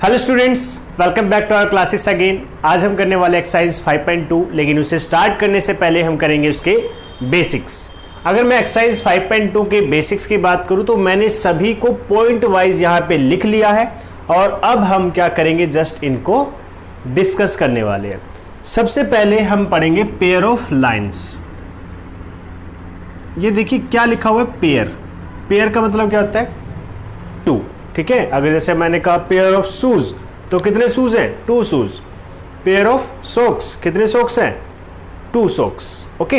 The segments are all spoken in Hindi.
Hello students, welcome back to our classes again. आज हम करने वाले एक्सरसाइज 5.2, लेकिन उसे स्टार्ट करने से पहले हम करेंगे उसके बेसिक्स। अगर मैं एक्सरसाइज 5.2 के बेसिक्स की बात करूं तो मैंने सभी को पॉइंट वाइज यहाँ पे लिख लिया है और अब हम क्या करेंगे, जस्ट इनको डिस्कस करने वाले हैं। सबसे पहले हम पढ़ेंगे पेयर ऑफ लाइन्स। ये देखिए क्या लिखा हुआ है, पेयर। पेयर का मतलब क्या होता है, टू। ठीक है, अगर जैसे मैंने कहा पेयर ऑफ शूज तो कितने शूज हैं, two shoes. Pair of socks, कितने सॉक्स हैं, टू सॉक्स। ओके,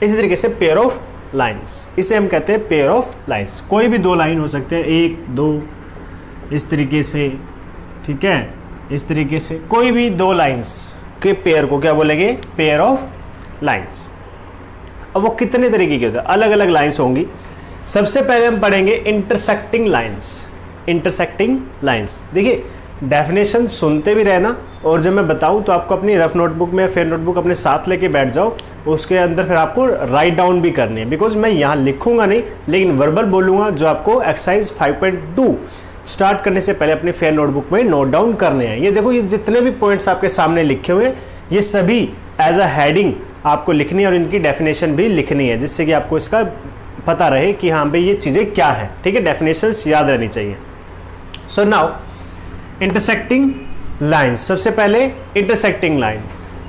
इसी तरीके से पेयर ऑफ लाइंस, इसे हम कहते हैं पेयर ऑफ लाइंस। कोई भी दो लाइन हो सकते हैं, एक दो, इस तरीके से। ठीक है, इस तरीके से कोई भी दो लाइंस के पेयर को क्या बोलेंगे, पेयर ऑफ लाइंस। अब वो कितने तरीके के होते हैं, अलग अलग लाइंस होंगी। सबसे पहले हम पढ़ेंगे इंटरसेक्टिंग लाइंस। इंटरसेक्टिंग लाइंस, देखिए डेफिनेशन सुनते भी रहना, और जब मैं बताऊं तो आपको अपनी रफ नोटबुक में फिर नोटबुक अपने साथ लेके बैठ जाओ, उसके अंदर फिर आपको राइट डाउन भी करनी है। बिकॉज मैं यहाँ लिखूंगा नहीं, लेकिन वर्बल बोलूँगा, जो आपको एक्सरसाइज 5.2 स्टार्ट करने से पहले अपने फेयर नोटबुक में नोट डाउन करने हैं। ये देखो, ये जितने भी पॉइंट्स आपके सामने लिखे हुए हैं, ये सभी एज अ हेडिंग आपको लिखनी है और इनकी डेफिनेशन भी लिखनी है, जिससे कि आपको इसका पता रहे कि हाँ भाई ये चीज़ें क्या है। ठीक है, डेफिनेशंस याद रहनी चाहिए। So now intersecting lines. सबसे पहले इंटरसेक्टिंग लाइन।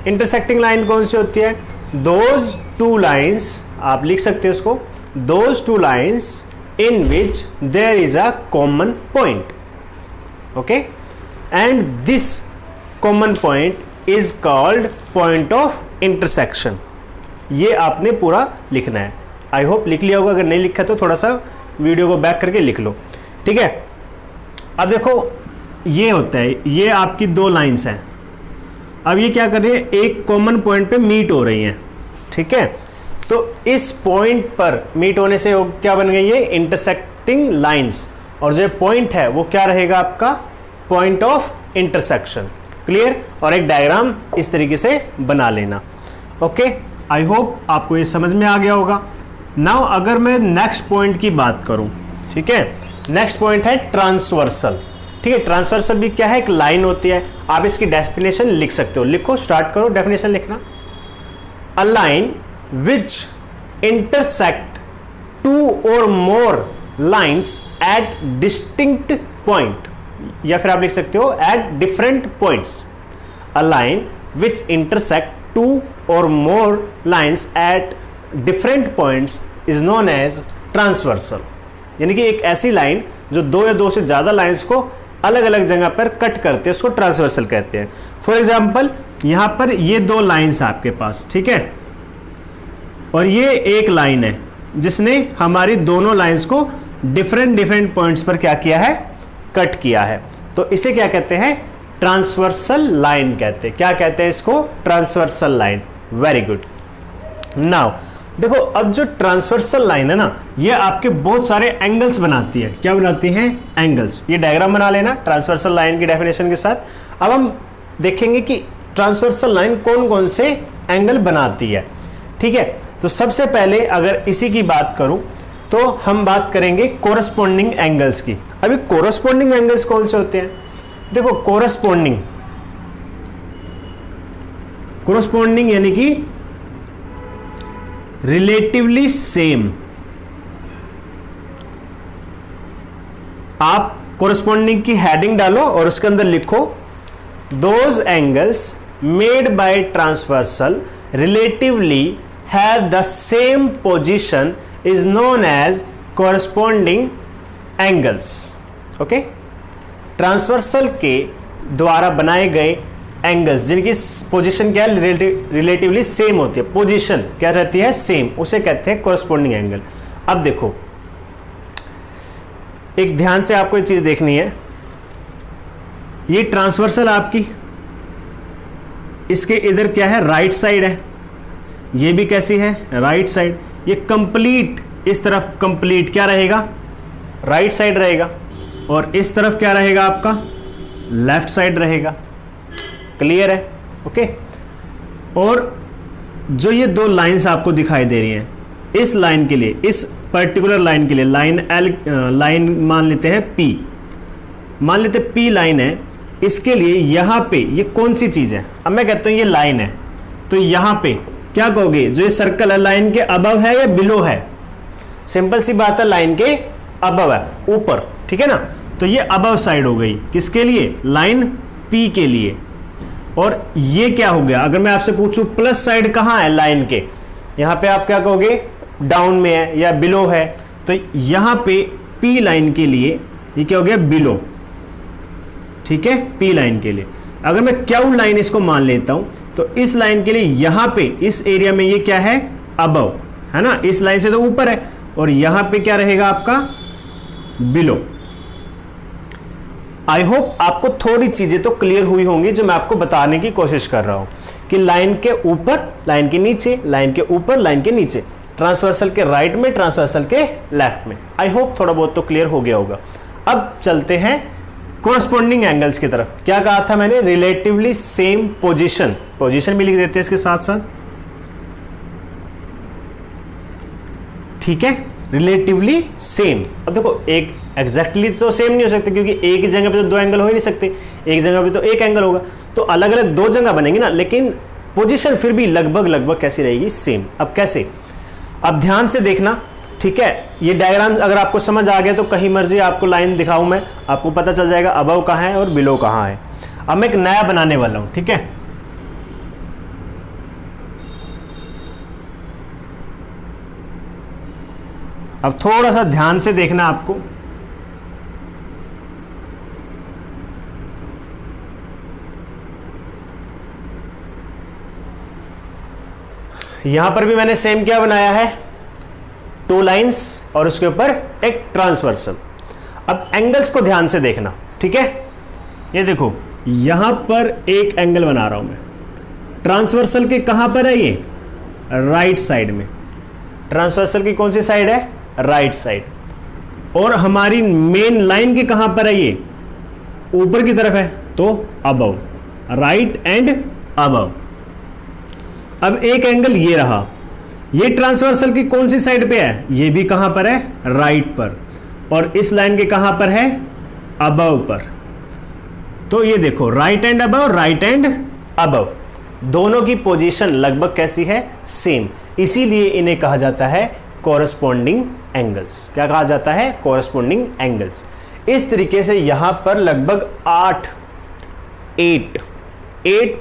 इंटरसेक्टिंग लाइन कौन सी होती है, दोज टू लाइन्स, आप लिख सकते हो उसको, those two lines in which there is a common point. Okay, and this common point is called point of intersection. ये आपने पूरा लिखना है। आई होप लिख लिया होगा, अगर नहीं लिखा तो थोड़ा सा वीडियो को बैक करके लिख लो। ठीक है, अब देखो ये होता है, ये आपकी दो लाइंस हैं। अब ये क्या कर रही है, एक कॉमन पॉइंट पे मीट हो रही हैं। ठीक है, तो इस पॉइंट पर मीट होने से क्या बन गई है, इंटरसेक्टिंग लाइंस। और जो पॉइंट है वो क्या रहेगा आपका, पॉइंट ऑफ इंटरसेक्शन। क्लियर, और एक डायग्राम इस तरीके से बना लेना। ओके, आई होप आपको ये समझ में आ गया होगा। नाउ अगर मैं नेक्स्ट पॉइंट की बात करूं, ठीक है, नेक्स्ट पॉइंट है ट्रांसवर्सल। ठीक है, ट्रांसवर्सल भी क्या है, एक लाइन होती है। आप इसकी डेफिनेशन लिख सकते हो, लिखो, स्टार्ट करो डेफिनेशन लिखना। A line which intersect two or more lines at distinct point, या फिर आप लिख सकते हो at different points. A line which intersect two or more lines at different points is known as transversal. यानी कि एक ऐसी लाइन जो दो या दो से ज़्यादा लाइंस को अलग अलग जगह पर कट करते हैं, उसको ट्रांसवर्सल कहते हैं। फॉर एग्जाम्पल, यहाँ पर ये दो लाइंस आपके पास, ठीक है, और ये एक लाइन है जिसने हमारी दोनों लाइंस को डिफरेंट पॉइंट्स पर क्या किया है, कट किया है। तो इसे क्या कहते हैं, ट्रांसवर्सल लाइन कहते हैं। क्या कहते हैं इसको, transversal line. Very good. Now देखो, अब जो ट्रांसवर्सल लाइन है ना, ये आपके बहुत सारे एंगल्स बनाती है। क्या बनाती हैं, एंगल्स। ये डायग्राम बना लेना ट्रांसवर्सल लाइन की डेफिनेशन के साथ। अब हम देखेंगे कि ट्रांसवर्सल लाइन कौन कौन से एंगल बनाती है। ठीक है, तो सबसे पहले अगर इसी की बात करूं तो हम बात करेंगे कोरस्पॉन्डिंग एंगल्स की। अभी कोरस्पॉन्डिंग एंगल्स कौन से होते हैं, देखो कोरस्पॉन्डिंग यानी कि रिलेटिवली सेम। आप कोरस्पॉन्डिंग की हेडिंग डालो और उसके अंदर लिखो, those angles made by transversal relatively have the same position is known as corresponding angles. Okay, transversal के द्वारा बनाए गए एंगल्स जिनकी पोजीशन क्या है, रिलेटिवली सेम होती है, पोजीशन क्या रहती है, सेम, उसे कहते हैं कोरस्पॉन्डिंग एंगल। अब देखो, एक ध्यान से आपको एक चीज देखनी है, ये ट्रांसवर्सल आपकी, इसके इधर क्या है, राइट साइड है, ये भी कैसी है, राइट साइड। ये कंप्लीट, इस तरफ कंप्लीट क्या रहेगा, राइट साइड रहेगा, और इस तरफ क्या रहेगा आपका, लेफ्ट साइड रहेगा। क्लियर है, ओके। और जो ये दो लाइंस आपको दिखाई दे रही हैं, इस लाइन के लिए, इस पर्टिकुलर लाइन के लिए, लाइन एल, लाइन मान लेते हैं पी, मान लेते पी लाइन है, इसके लिए यहां पे ये कौन सी चीज है, अब मैं कहता हूं ये लाइन है, तो यहां पे क्या कहोगे, जो ये सर्कल है लाइन के अबव है या बिलो है? सिंपल सी बात है, लाइन के अबव है, ऊपर, ठीक है ना। तो ये अबव साइड हो गई, किसके लिए? लाइन पी के लिए। और ये क्या हो गया, अगर मैं आपसे पूछूं प्लस साइड कहां है लाइन के, यहां पे आप क्या कहोगे, डाउन में है या बिलो है। तो यहां पे पी लाइन के लिए ये क्या हो गया, बिलो, ठीक है, पी लाइन के लिए। अगर मैं क्यू लाइन इसको मान लेता हूं, तो इस लाइन के लिए यहां पे इस एरिया में ये क्या है, अबव है ना, इस लाइन से तो ऊपर है, और यहां पे क्या रहेगा आपका, बिलो। आई होप आपको थोड़ी चीजें तो क्लियर हुई होंगी जो मैं आपको बताने की कोशिश कर रहा हूं कि लाइन के ऊपर, लाइन के नीचे, लाइन के ऊपर, लाइन के नीचे, ट्रांसवर्सल के राइट में, ट्रांसवर्सल के लेफ्ट में। आई होप थोड़ा बहुत तो क्लियर हो गया होगा। अब चलते हैं कोरस्पॉन्डिंग एंगल्स की तरफ। क्या कहा था मैंने, रिलेटिवली सेम पोजीशन, पोजीशन भी लिख देते हैं इसके साथ साथ, ठीक है, रिलेटिवली सेम। अब देखो एक एग्जैक्टली तो सेम नहीं हो सकते, क्योंकि एक ही जगह पे तो दो एंगल हो ही नहीं सकते, एक जगह पे तो एक एंगल होगा, तो अलग अलग दो जगह बनेंगे ना, लेकिन पोजीशन फिर भी लगभग लगभग कैसी रहेगी, सेम। अब कैसे, अब ध्यान से देखना, ठीक है, ये डायग्राम अगर आपको समझ आ गया तो कहीं मर्जी आपको लाइन दिखाऊं मैं, आपको पता चल जाएगा अबव कहाँ है और बिलो कहाँ है। अब मैं एक नया बनाने वाला हूं, ठीक है, अब थोड़ा सा ध्यान से देखना आपको। यहां पर भी मैंने सेम क्या बनाया है, टू लाइंस और उसके ऊपर एक ट्रांसवर्सल। अब एंगल्स को ध्यान से देखना, ठीक है, ये देखो यहां पर एक एंगल बना रहा हूं मैं, ट्रांसवर्सल के कहां पर है ये, राइट साइड में। ट्रांसवर्सल की कौन सी साइड है, राइट साइड। और हमारी मेन लाइन के कहां पर है ये, ऊपर की तरफ है, तो अबव, राइट एंड अबव। अब एक एंगल ये रहा, ये ट्रांसवर्सल की कौन सी साइड पे है, ये भी कहां पर है, राइट पर, और इस लाइन के कहां पर है, अबव पर। तो ये देखो right and above, right and above, दोनों की पोजीशन लगभग कैसी है, सेम, इसीलिए इन्हें कहा जाता है कोरस्पॉन्डिंग एंगल्स। क्या कहा जाता है, कोरस्पॉन्डिंग एंगल्स। इस तरीके से यहां पर लगभग 8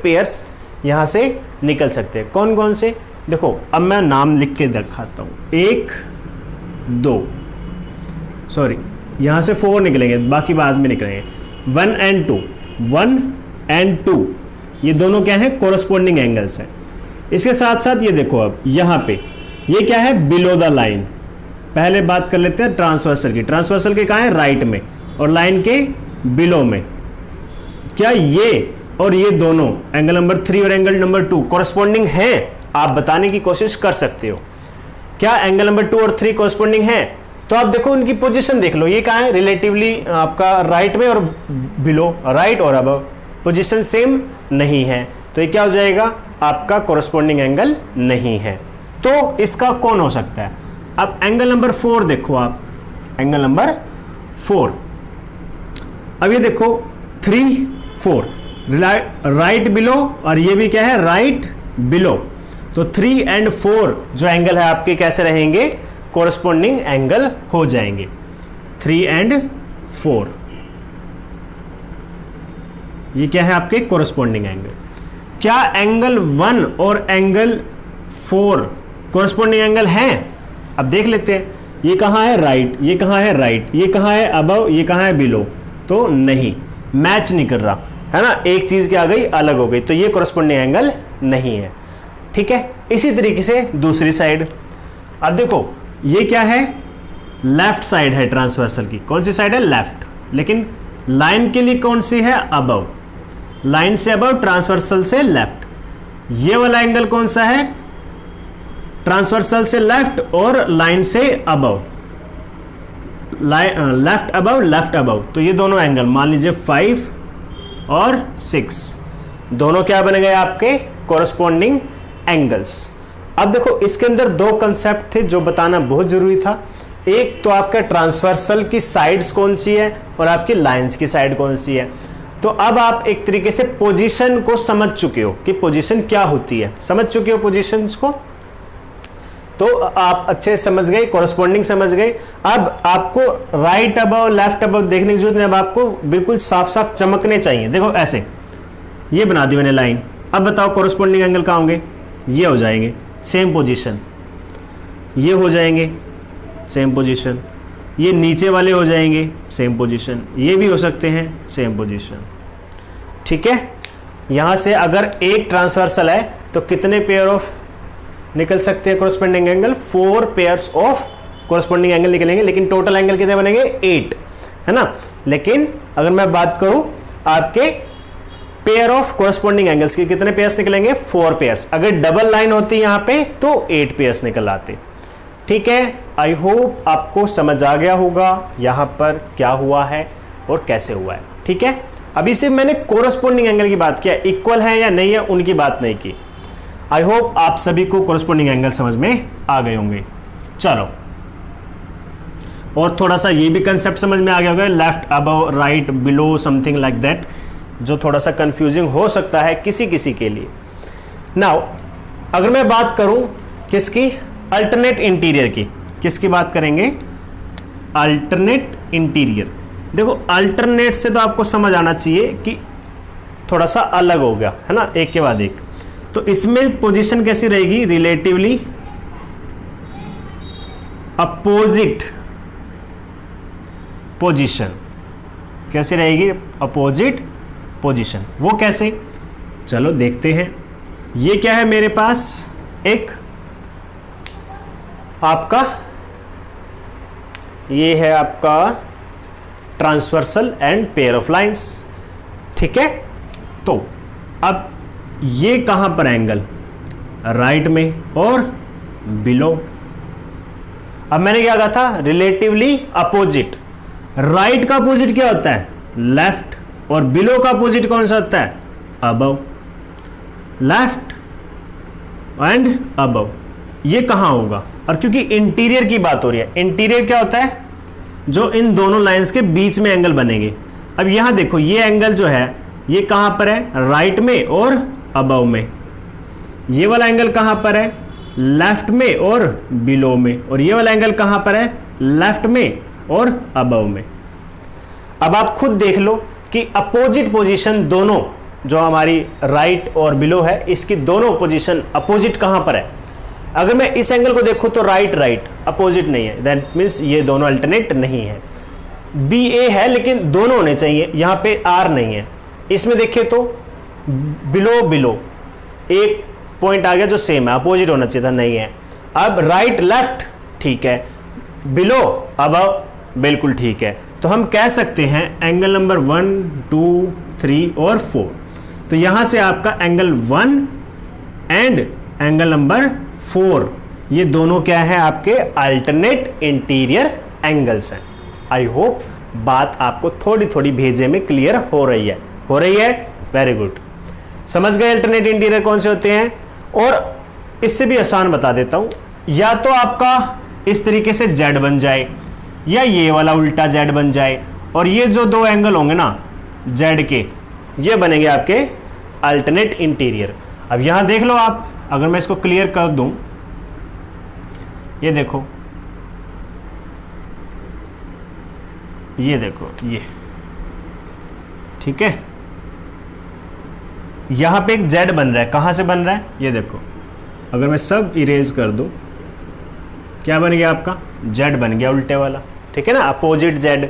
पेयर्स यहां से निकल सकते हैं। कौन कौन से, देखो अब मैं नाम लिख के दिखाता हूं, 1 2, सॉरी यहां से 4 निकलेंगे, बाकी बाद में निकलेंगे, 1 and 2, 1 and 2, ये दोनों क्या है, कोरस्पॉन्डिंग एंगल्स हैं। इसके साथ साथ ये देखो, अब यहां पे ये क्या है, बिलो द लाइन। पहले बात कर लेते हैं ट्रांसवर्सल की, ट्रांसवर्सल के कहां है, राइट में, और लाइन के बिलो में। क्या ये और ये दोनों एंगल नंबर 3 और एंगल नंबर 2 कोरस्पॉन्डिंग हैं, आप बताने की कोशिश कर सकते हो। क्या एंगल नंबर 2 और 3 कोरस्पॉन्डिंग हैं? तो आप देखो उनकी पोजीशन देख लो, ये कहाँ है, रिलेटिवली आपका राइट में और बिलो, राइट और अबव, पोजीशन सेम नहीं है, तो ये क्या हो जाएगा, आपका कोरस्पॉन्डिंग एंगल नहीं है। तो इसका कौन हो सकता है? अब एंगल नंबर 4 देखो आप, एंगल नंबर 4, अब ये देखो 3 4, राइट बिलो, और ये भी क्या है, राइट बिलो। तो 3 and 4 जो एंगल है आपके कैसे रहेंगे, कोरस्पॉन्डिंग एंगल हो जाएंगे, 3 and 4, ये क्या है आपके कोरस्पॉन्डिंग एंगल। क्या एंगल 1 और एंगल 4 कोरस्पॉन्डिंग एंगल हैं? अब देख लेते हैं, ये कहाँ है, राइट, ये कहाँ है, राइट, ये कहाँ है, अबव, ये कहाँ है, बिलो। तो नहीं, मैच नहीं कर रहा है ना, एक चीज क्या आ गई, अलग हो गई, तो ये कोरस्पॉन्डिंग एंगल नहीं है, ठीक है। इसी तरीके से दूसरी साइड, अब देखो ये क्या है, लेफ्ट साइड है ट्रांसवर्सल की, कौन सी साइड है, लेफ्ट, लेकिन लाइन के लिए कौन सी है, अबव, लाइन से अबव, ट्रांसवर्सल से लेफ्ट। ये वाला एंगल कौन सा है, ट्रांसवर्सल से लेफ्ट और लाइन से above, left above, left above. तो ये दोनों एंगल मान लीजिए 5 और 6, दोनों क्या बन गए आपके, कोरस्पॉन्डिंग एंगल्स। अब देखो इसके अंदर दो कंसेप्ट थे जो बताना बहुत जरूरी था। एक तो आपका ट्रांसवर्सल की साइड्स कौन सी है और आपकी लाइंस की साइड कौन सी है। तो अब आप एक तरीके से पोजीशन को समझ चुके हो कि पोजीशन क्या होती है, समझ चुके हो पोजीशंस को, तो आप अच्छे समझ गए, कोरस्पॉन्डिंग समझ गए। अब आपको राइट अबव लेफ्ट अबव देखने की जरूरत नहीं, अब आपको बिल्कुल साफ साफ चमकने चाहिए। देखो ऐसे ये बना दी मैंने लाइन। अब बताओ कोरस्पॉन्डिंग एंगल कहाँ होंगे, ये हो जाएंगे सेम पोजीशन, ये हो जाएंगे सेम पोजीशन, ये नीचे वाले हो जाएंगे सेम पोजीशन, ये भी हो सकते हैं सेम पोजीशन। ठीक है, यहाँ से अगर एक ट्रांसवर्सल है तो कितने पेयर ऑफ निकल सकते हैं corresponding angle, 4 pairs of corresponding angle निकलेंगे, लेकिन टोटल एंगल कितने बनेंगे 8, है ना। लेकिन अगर मैं बात करूं आपके पेयर ऑफ कोरस्पॉन्डिंग एंगल्स की, कितने पेयर्स निकलेंगे 4 पेयर्स। अगर डबल लाइन होती यहां पे तो 8 पेयर्स निकल आते। ठीक है, आई होप आपको समझ आ गया होगा यहां पर क्या हुआ है और कैसे हुआ है। ठीक है, अभी सिर्फ मैंने कोरस्पॉन्डिंग एंगल की बात किया, इक्वल है या नहीं है उनकी बात नहीं की। आई होप आप सभी को कोरस्पॉन्डिंग एंगल समझ में आ गए होंगे। चलो, और थोड़ा सा ये भी कंसेप्ट समझ में आ गया होगा, left above right below something like that, जो थोड़ा सा कंफ्यूजिंग हो सकता है किसी किसी के लिए। नाउ अगर मैं बात करूं किसकी, अल्टरनेट इंटीरियर की, किसकी बात करेंगे, अल्टरनेट इंटीरियर। देखो अल्टरनेट से तो आपको समझ आना चाहिए कि थोड़ा सा अलग हो गया, है ना, एक के बाद एक। तो इसमें पोजीशन कैसी रहेगी, रिलेटिवली अपोजिट पोजीशन। कैसी रहेगी, अपोजिट पोजीशन। वो कैसे, चलो देखते हैं। ये क्या है मेरे पास, एक आपका ये है आपका transversal and pair of lines. ठीक है, तो अब ये कहां पर एंगल, राइट में और बिलो। अब मैंने क्या कहा था, रिलेटिवली अपोजिट। राइट का अपोजिट क्या होता है, लेफ्ट, और बिलो का अपोजिट कौन सा होता है, अबव। लेफ्ट एंड अबव, ये कहां होगा, और क्योंकि इंटीरियर की बात हो रही है, इंटीरियर क्या होता है, जो इन दोनों लाइंस के बीच में एंगल बनेंगे। अब यहां देखो ये एंगल जो है ये कहां पर है, राइट में और अबव में। ये वाला एंगल कहां पर है, लेफ्ट में और बिलो में। और ये वाला एंगल कहां पर है, लेफ्ट में और अबव में। अब आप खुद देख लो कि अपोजिट पोजीशन दोनों, जो हमारी राइट और बिलो है, इसकी दोनों पोजीशन अपोजिट कहां पर है। अगर मैं इस एंगल को देखूं तो राइट राइट अपोजिट नहीं है, दैट मीन्स ये दोनों अल्टरनेट नहीं है। बी ए है लेकिन दोनों होने चाहिए, यहां पे आर नहीं है। इसमें देखिए तो बिलो बिलो एक पॉइंट आ गया जो सेम है, अपोजिट होना चाहिए था, नहीं है। अब राइट लेफ्ट ठीक है, बिलो अबव बिल्कुल ठीक है। तो हम कह सकते हैं एंगल नंबर 1 2 3 और 4। तो यहां से आपका एंगल 1 एंड एंगल नंबर 4 ये दोनों क्या है, आपके अल्टरनेट इंटीरियर एंगल्स हैं। आई होप बात आपको थोड़ी थोड़ी भेजे में क्लियर हो रही है, वेरी गुड। समझ गए अल्टरनेट इंटीरियर कौन से होते हैं। और इससे भी आसान बता देता हूं, या तो आपका इस तरीके से जेड बन जाए, या ये वाला उल्टा जेड बन जाए, और ये जो दो एंगल होंगे ना जेड के, ये बनेंगे आपके अल्टरनेट इंटीरियर। अब यहां देख लो आप, अगर मैं इसको क्लियर कर दूं, ये देखो, ये देखो, ये ठीक है, यहां पे एक जेड बन रहा है। कहां से बन रहा है, ये देखो, अगर मैं सब इरेज कर दूं, क्या बन गया आपका, जेड बन गया उल्टे वाला, ठीक है ना, अपोजिट जेड।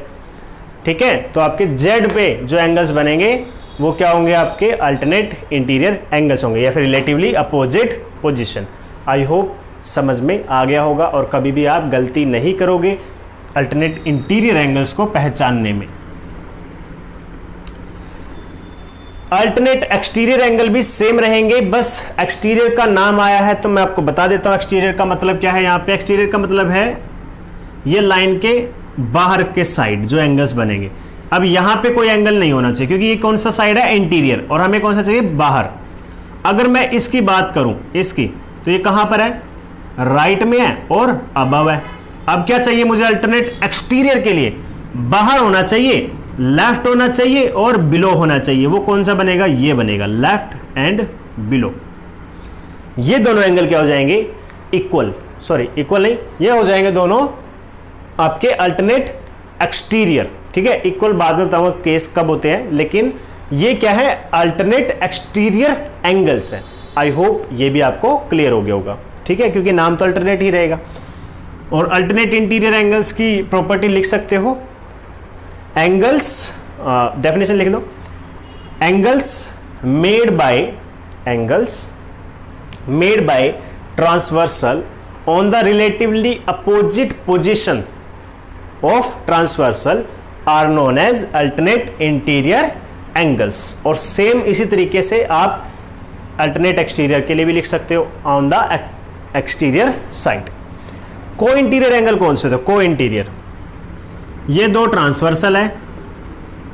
ठीक है, तो आपके जेड पे जो एंगल्स बनेंगे वो क्या होंगे, आपके अल्टरनेट इंटीरियर एंगल्स होंगे, या फिर relatively opposite position. I hope समझ में आ गया होगा और कभी भी आप गलती नहीं करोगे अल्टरनेट इंटीरियर एंगल्स को पहचानने में। अल्टरनेट एक्सटीरियर एंगल भी सेम रहेंगे, बस एक्सटीरियर का नाम आया है तो मैं आपको बता देता हूं एक्सटीरियर का मतलब क्या है। यहां पे एक्सटीरियर का मतलब है ये लाइन के बाहर के साइड जो एंगल्स बनेंगे। अब यहां पे कोई एंगल नहीं होना चाहिए क्योंकि ये कौन सा साइड है, इंटीरियर, और हमें कौन सा चाहिए, बाहर। अगर मैं इसकी बात करूं, इसकी, तो ये कहां पर है, राइट में है और अबव है। अब क्या चाहिए मुझे अल्टरनेट एक्सटीरियर के लिए, बाहर होना चाहिए लेफ्ट होना चाहिए और बिलो होना चाहिए। वो कौन सा बनेगा? ये बनेगा, लेफ्ट एंड बिलो। ये दोनों एंगल क्या हो जाएंगे? इक्वल, सॉरी इक्वल नहीं, ये हो जाएंगे दोनों आपके अल्टरनेट एक्सटीरियर। ठीक है, इक्वल बाद में बताऊंगा केस कब होते हैं, लेकिन ये क्या है? अल्टरनेट एक्सटीरियर एंगल्स हैं। आई होप ये भी आपको क्लियर हो गया होगा। ठीक है, क्योंकि नाम तो अल्टरनेट ही रहेगा। और अल्टरनेट इंटीरियर एंगल्स की प्रॉपर्टी लिख सकते हो, एंगल्स, डेफिनेशन लिख दो, angles made by transversal on the relatively opposite position of transversal are known as alternate interior angles. और सेम इसी तरीके से आप अल्टरनेट एक्सटीरियर के लिए भी लिख सकते हो, ऑन द एक्सटीरियर साइड। को इंटीरियर एंगल कौन से थे? को इंटीरियर, ये दो ट्रांसवर्सल है,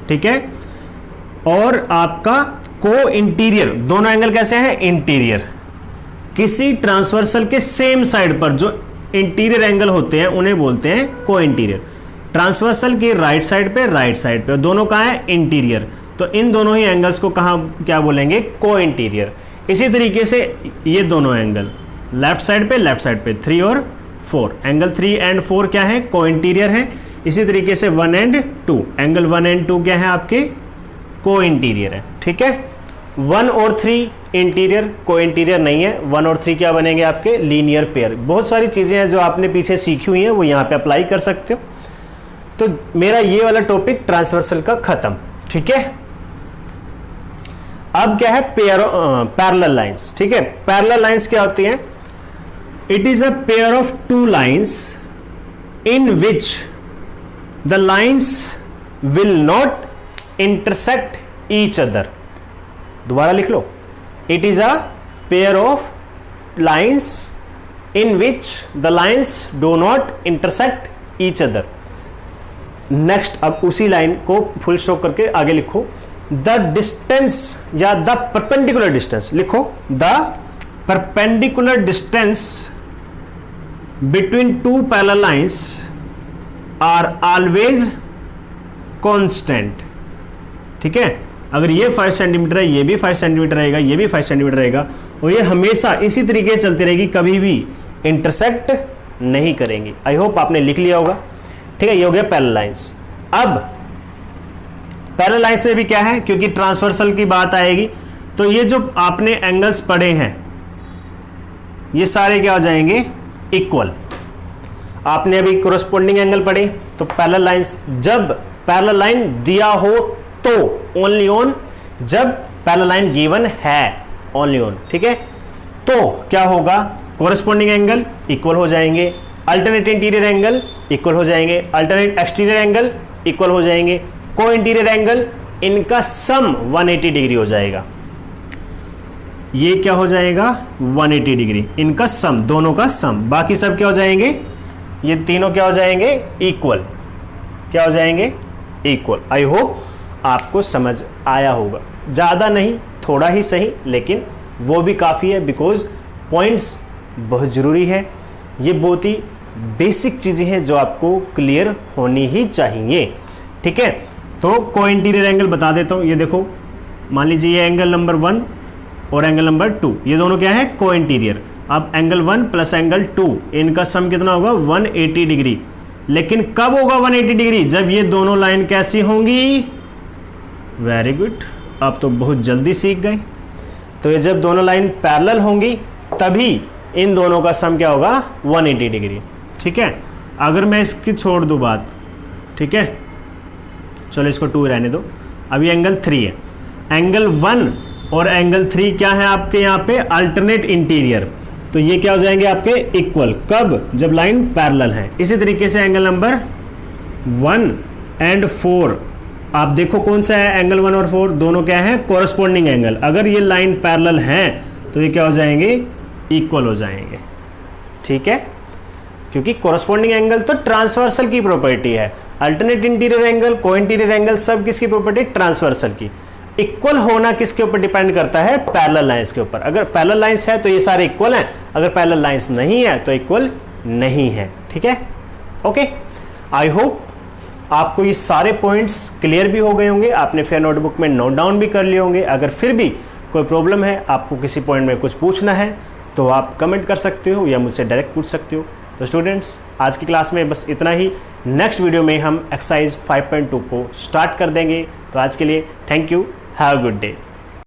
ठीक है, और आपका को इंटीरियर, दोनों एंगल कैसे हैं? इंटीरियर। किसी ट्रांसवर्सल के सेम साइड पर जो इंटीरियर एंगल होते हैं उन्हें बोलते हैं को इंटीरियर। ट्रांसवर्सल की राइट साइड पे दोनों कहाँ है? इंटीरियर। तो इन दोनों ही एंगल्स को कहाँ क्या बोलेंगे? को इंटीरियर। इसी तरीके से ये दोनों एंगल लेफ्ट साइड पे 3 और 4, एंगल 3 एंड 4 क्या है? को इंटीरियर है। इसी तरीके से 1 एंड 2, एंगल 1 एंड 2 क्या है? आपके को इंटीरियर है। ठीक है, 1 और 3 इंटीरियर, को इंटीरियर नहीं है। 1 और 3 क्या बनेंगे? आपके लीनियर पेयर। बहुत सारी चीजें हैं जो आपने पीछे सीखी हुई हैं, वो यहाँ पे अप्लाई कर सकते हो। तो मेरा ये वाला टॉपिक ट्रांसवर्सल का खत्म। ठीक है, अब क्या है? Parallel lines. ठीक है, पैरेलल लाइंस क्या होती हैं? It is a pair of two lines in which the lines will not intersect each other. दोबारा लिख लो, it is a pair of lines in which the lines do not intersect each other. Next, अब उसी लाइन को फुल स्टॉप करके आगे लिखो, द डिस्टेंस या द परपेंडिकुलर डिस्टेंस लिखो, the perpendicular distance between two parallel lines are always constant. ठीक है, अगर ये 5 सेंटीमीटर है, ये भी 5 सेंटीमीटर रहेगा, ये भी 5 सेंटीमीटर रहेगा, और ये हमेशा इसी तरीके से चलती रहेगी, कभी भी इंटरसेक्ट नहीं करेंगी। आई होप आपने लिख लिया होगा। ठीक है, ये हो गया पैरेलल लाइंस। अब पैरेलल लाइंस में भी क्या है, क्योंकि ट्रांसवर्सल की बात आएगी, तो ये जो आपने एंगल्स पढ़े हैं ये सारे क्या हो जाएंगे? इक्वल। आपने अभी कोरस्पोंडिंग एंगल पढ़े, तो पैरेलल लाइंस, जब पैरेलल लाइन दिया हो तो ओनली ऑन, जब पैरेलल लाइन गिवन है ओनली ऑन। ठीक है, तो क्या होगा? कोरस्पोंडिंग एंगल इक्वल हो जाएंगे, अल्टरनेट इंटीरियर एंगल इक्वल हो जाएंगे, अल्टरनेट एक्सटीरियर एंगल इक्वल हो जाएंगे, को इंटीरियर एंगल, इनका सम 180 डिग्री हो जाएगा। ये क्या हो जाएगा? 180 डिग्री, इनका सम, दोनों का सम। बाकी सब क्या हो जाएंगे? ये तीनों क्या हो जाएंगे? इक्वल। क्या हो जाएंगे? इक्वल। आई होप आपको समझ आया होगा, ज़्यादा नहीं, थोड़ा ही सही, लेकिन वो भी काफ़ी है, बिकॉज पॉइंट्स बहुत ज़रूरी है। ये बहुत ही बेसिक चीज़ें हैं जो आपको क्लियर होनी ही चाहिए। ठीक है, तो को इंटीरियर एंगल बता देता हूँ। ये देखो, मान लीजिए ये एंगल नंबर 1 और एंगल नंबर 2, ये दोनों क्या है? को इंटीरियर। अब एंगल 1 प्लस एंगल 2, इनका सम कितना होगा? 180 डिग्री। लेकिन कब होगा 180 डिग्री? जब ये दोनों लाइन कैसी होंगी? वेरी गुड, अब तो बहुत जल्दी सीख गए। तो ये जब दोनों लाइन पैरेलल होंगी तभी इन दोनों का सम क्या होगा? 180 डिग्री। ठीक है, अगर मैं इसकी छोड़ दूँ बात, ठीक है, चलो इसको 2 रहने दो। अभी एंगल 3 है, एंगल 1 और एंगल 3 क्या है आपके यहाँ पे? Alternate interior. तो ये क्या हो जाएंगे आपके? इक्वल। कब? जब लाइन पैरेलल है। इसी तरीके से एंगल नंबर 1 एंड 4, आप देखो कौन सा है? एंगल 1 और 4 दोनों क्या है? Corresponding angle. अगर ये लाइन पैरेलल है तो ये क्या हो जाएंगे? इक्वल हो जाएंगे। ठीक है, क्योंकि कोरस्पोंडिंग एंगल तो ट्रांसवर्सल की प्रॉपर्टी है। अल्टरनेट इंटीरियर एंगल, को इंटीरियर एंगल, सब किसकी प्रॉपर्टी? ट्रांसवर्सल की। इक्वल होना किसके ऊपर डिपेंड करता है? पैरेलल लाइंस के ऊपर। अगर पैरेलल लाइंस है तो ये सारे इक्वल हैं, अगर पैरेलल लाइंस नहीं है तो इक्वल नहीं है। ठीक है, ओके। आई होप आपको ये सारे पॉइंट्स क्लियर भी हो गए होंगे, आपने फेयर नोटबुक में नोट डाउन भी कर लिए होंगे। अगर फिर भी कोई प्रॉब्लम है, आपको किसी पॉइंट में कुछ पूछना है, तो आप कमेंट कर सकते हो या मुझसे डायरेक्ट पूछ सकते हो। तो स्टूडेंट्स, आज की क्लास में बस इतना ही। नेक्स्ट वीडियो में हम एक्सरसाइज 5.2 को स्टार्ट कर देंगे। तो आज के लिए thank you, have a good day.